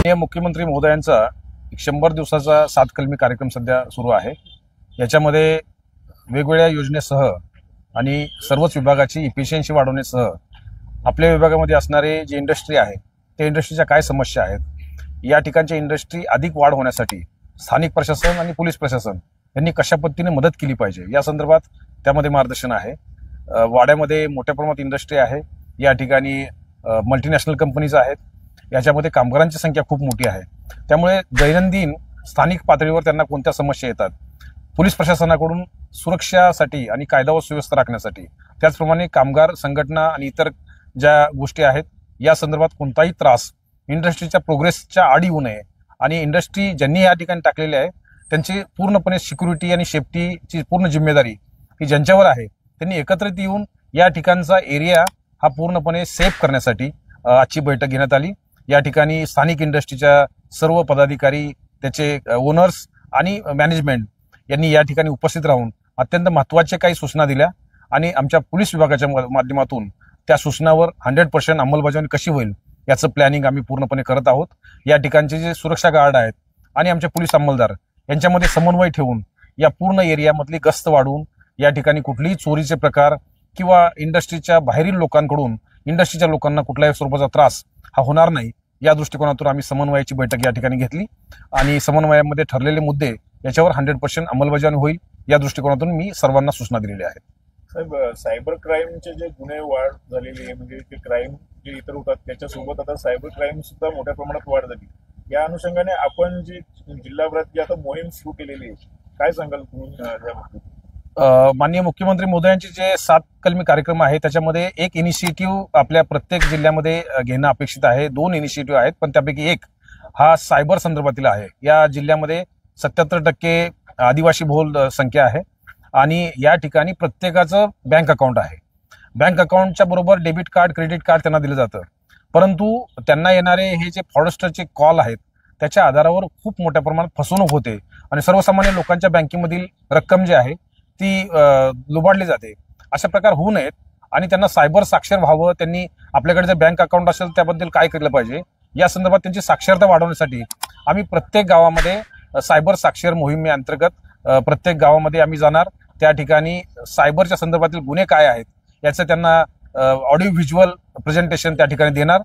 माननीय मुख्यमंत्री महोदयांचा 100 दिवसाचा 7 कलमी कार्यक्रम सध्या सुरू आहे। याच्यामध्ये वेगवेगळ्या योजनेसह आणि सर्वच विभागाची इफिशियन्सी वाढवण्यासह आपल्या विभागामध्ये असणारे जे इंडस्ट्री आहे त्या इंडस्ट्रीच्या काय समस्या आहेत, या ठिकाणच्या इंडस्ट्री अधिक वाढ होण्यासाठी स्थानिक प्रशासन आणि पोलीस प्रशासन यांनी कशा पद्धतीने मदत केली पाहिजे या संदर्भात त्यामध्ये मार्गदर्शन आहे। वाड्यामध्ये मोठ्या प्रमाणात इंडस्ट्री आहे, या ठिकाणी मल्टीनॅशनल कंपनीज आहेत, याच्यामध्ये कामगारांची संख्या खूप मोठी आहे। त्यामुळे दैनंदिन स्थानिक पातळीवर त्यांना कोणत्या समस्या येतात, पोलीस प्रशासनाकडून सुरक्षासाठी आणि कायदा व सुव्यवस्था राखण्यासाठी, त्याचप्रमाणे कामगार संघटना आणि इतर ज्या गोष्टी आहेत या संदर्भात कोणताही त्रास इंडस्ट्रीच्या प्रोग्रेसच्या आडी होऊ नये आणि इंडस्ट्री ज्यांनी या ठिकाणी टाकलेली आहे त्यांची पूर्णपणे सिक्युरिटी आणि सेफ्टीची पूर्ण जिम्मेदारी ही ज्यांच्यावर आहे त्यांनी एकत्रित येऊन या ठिकाणचा एरिया हा पूर्णपणे सेफ करण्यासाठी आजची बैठक घेण्यात आली। या ठिकाणी स्थानिक इंडस्ट्रीच्या सर्व पदाधिकारी, त्याचे ओनर्स आणि मॅनेजमेंट यांनी या ठिकाणी उपस्थित राहून अत्यंत महत्त्वाच्या काही सूचना दिल्या आणि आमच्या पोलीस विभागाच्या माध्यमातून त्या सूचनावर 100% अंमलबजावणी कशी होईल याचं प्लॅनिंग आम्ही पूर्णपणे करत आहोत। या ठिकाणचे जे सुरक्षा गार्ड आहेत आणि आमचे पोलीस अंमलदार यांच्यामध्ये समन्वय ठेवून या पूर्ण एरियामधली गस्त वाढवून या ठिकाणी कुठलीही चोरीचे प्रकार किंवा इंडस्ट्रीच्या बाहेरील लोकांकडून इंडस्ट्रीच्या लोकांना कुठल्याही स्वरूपाचा त्रास हा होणार नाही या दृष्टिकोनातून आम्ही समन्वयाची बैठक या ठिकाणी घेतली आणि समन्वयामध्ये ठरलेले मुद्दे याच्यावर 100% अंमलबजावणी होईल या दृष्टिकोनातून मी सर्वांना सूचना दिलेल्या आहेत। साहेब, सायबर क्राईमचे जे गुन्हे वाढ झालेली आहे, म्हणजे ते क्राईम जे इतर होतात त्याच्यासोबत आता सायबर क्राईम सुद्धा मोठ्या प्रमाणात वाढ झाली। या अनुषंगाने आपण जी जिल्हाभरात जी आता मोहीम सुरू केलेली आहे, काय सांगाल तुम्ही त्याबाबतीत? माननीय मुख्यमंत्री महोदयांचे जे 7 कलमी कार्यक्रम आहे त्याच्यामध्ये एक इनिशिएटिव्ह आपल्या प्रत्येक जिल्ह्यामध्ये घेणं अपेक्षित आहे। 2 इनिशिएटिव्ह आहेत, पण त्यापैकी एक हा सायबर संदर्भातील आहे। या जिल्ह्यामध्ये 77% आदिवासी बहुल संख्या आहे आणि या ठिकाणी प्रत्येकाचं बँक अकाउंट आहे। बँक अकाउंटच्या बरोबर डेबिट कार्ड, क्रेडिट कार्ड त्यांना दिलं जातं, परंतु त्यांना येणारे हे जे फ्रॉडस्टरचे कॉल आहेत त्याच्या आधारावर खूप मोठ्या प्रमाणात फसवणूक होते आणि सर्वसामान्य लोकांच्या बँकेमधील रक्कम जी आहे ती लुबाडली जाते। अशा प्रकार होऊ नयेत आणि त्यांना सायबर साक्षर व्हावं, त्यांनी आपल्याकडे जर बँक अकाउंट असेल त्याबद्दल काय केलं पाहिजे या संदर्भात त्यांची साक्षरता वाढवण्यासाठी आम्ही प्रत्येक गावामध्ये सायबर साक्षर मोहिमेअंतर्गत प्रत्येक गावामध्ये आम्ही जाणार। त्या ठिकाणी सायबरच्या संदर्भातील गुन्हे काय आहेत याचं त्यांना ऑडिओ व्हिज्युअल प्रेझेंटेशन त्या ठिकाणी देणार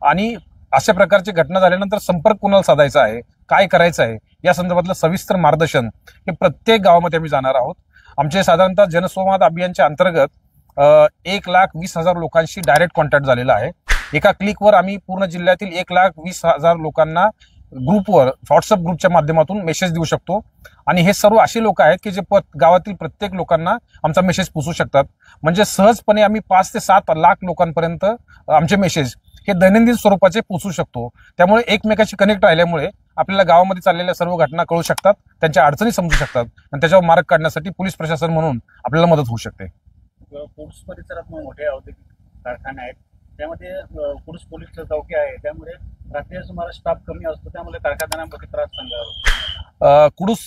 आणि अशा प्रकारची घटना झाल्यानंतर संपर्क कोणाला साधायचा आहे, काय करायचं आहे या संदर्भातलं सविस्तर मार्गदर्शन हे प्रत्येक गावामध्ये आम्ही जाणार आहोत। आमचे साधारणतः जनसंवाद अभियानच्या अंतर्गत 1,20,000 लोकांशी डायरेक्ट कॉन्टॅक्ट झालेला आहे। एका क्लिकवर आम्ही पूर्ण जिल्ह्यातील 1,20,000 लोकांना ग्रुपवर, व्हॉट्सअप ग्रुपच्या माध्यमातून मेसेज देऊ शकतो आणि हे सर्व असे लोक आहेत की जे गावातील प्रत्येक लोकांना आमचा मेसेज पोहोचू शकतात। म्हणजे सहजपणे आम्ही 5 ते 7 लाख लोकांपर्यंत आमचे मेसेज हे दैनंदिन स्वरूपाचे पोहोचू शकतो। त्यामुळे एकमेकाशी कनेक्ट राहिल्यामुळे आपल्याला गावामध्ये चाललेल्या सर्व घटना कळू शकतात, त्यांच्या अडचणी समजू शकतात आणि त्याच्यावर मार्ग काढण्यासाठी पोलीस प्रशासन म्हणून आपल्याला मदत होऊ शकते। फूड्स परिसरात मोठे औद्योगिक कारखाने आहेत, त्यामध्ये पोलीस चौकी आहे, त्यामुळे रात्री सुमारे स्टाफ कमी असतो, त्यामुळे कारखान्यांमध्ये त्रास सांगा। कुडूस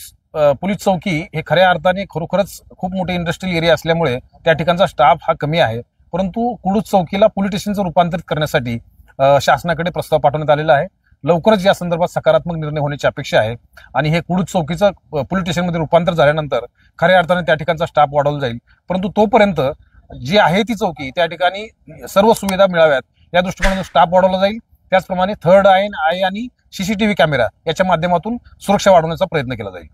पोलीस चौकी हे खऱ्या अर्थाने खरोखरच खूप मोठे इंडस्ट्रियल एरिया असल्यामुळे त्या ठिकाणचा स्टाफ हा कमी आहे, परंतु कुडूस चौकीला पोलीस स्टेशनचं रूपांतरित करण्यासाठी शासनाकडे प्रस्ताव पाठवण्यात आलेला आहे। लवकरच या संदर्भात सकारात्मक निर्णय होण्याची अपेक्षा आहे आणि हे कुडूस चौकीचं पोलीस स्टेशनमध्ये रूपांतर झाल्यानंतर खऱ्या अर्थाने त्या ठिकाणचा स्टाफ वाढवला जाईल, परंतु तोपर्यंत जी आहे ती चौकी त्या ठिकाणी सर्व सुविधा मिळाव्यात या दृष्टिकोनातून स्टाफ वाढवला जाईल। त्याचप्रमाणे थर्ड आय आणि CCTV कॅमेरा याच्या माध्यमातून सुरक्षा वाढवण्याचा प्रयत्न केला जाईल।